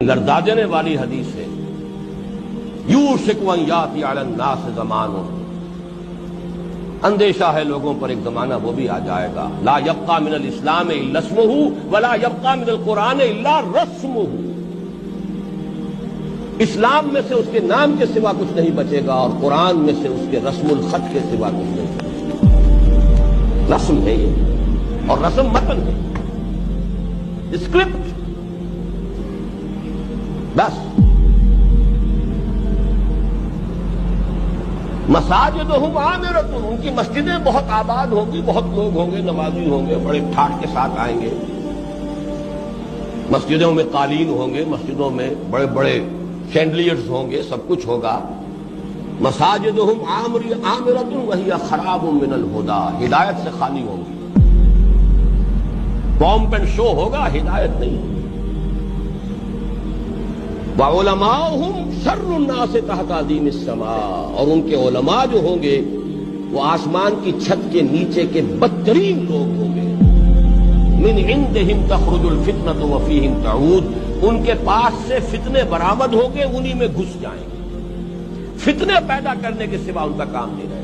لرزانے والی حدیث ہے یوشک ان یاتی علی الناس زمان، اندیشہ ہے لوگوں پر ایک زمانہ وہ بھی آ جائے گا لا یبقى من الاسلام الا اسمہ ولا یبقى من القرآن الا رسمہ، اسلام میں سے اس کے نام کے سوا کچھ نہیں بچے گا اور قرآن میں سے اس کے رسم الخط کے سوا کچھ نہیں بچے گا۔ رسم ہے یہ، اور رسم متن ہے، اسکرپٹ بس۔ مساجدہم عامرۃ، ان کی مسجدیں بہت آباد ہوں گی، بہت لوگ ہوں گے، نمازی ہوں گے، بڑے ٹھاٹ کے ساتھ آئیں گے، مسجدوں میں قالین ہوں گے، مسجدوں میں بڑے بڑے شینڈلیئرز ہوں گے، سب کچھ ہوگا۔ مساجدہم عامرۃ وہی خراب من الہدی، ہدایت سے خالی ہوں گی، پومپ اینڈ شو ہوگا، ہدایت نہیں ہوگی۔ وعلماؤہم شر الناس تحت عظیم السماء، اور ان کے علماء جو ہوں گے وہ آسمان کی چھت کے نیچے کے بدترین لوگ ہوں گے۔ من عندہم تخرج الفتنۃ وفیہم تعود، ان کے پاس سے فتنے برآمد ہوں گے، انہی میں گھس جائیں گے، فتنے پیدا کرنے کے سوا ان کا کام نہیں رہے۔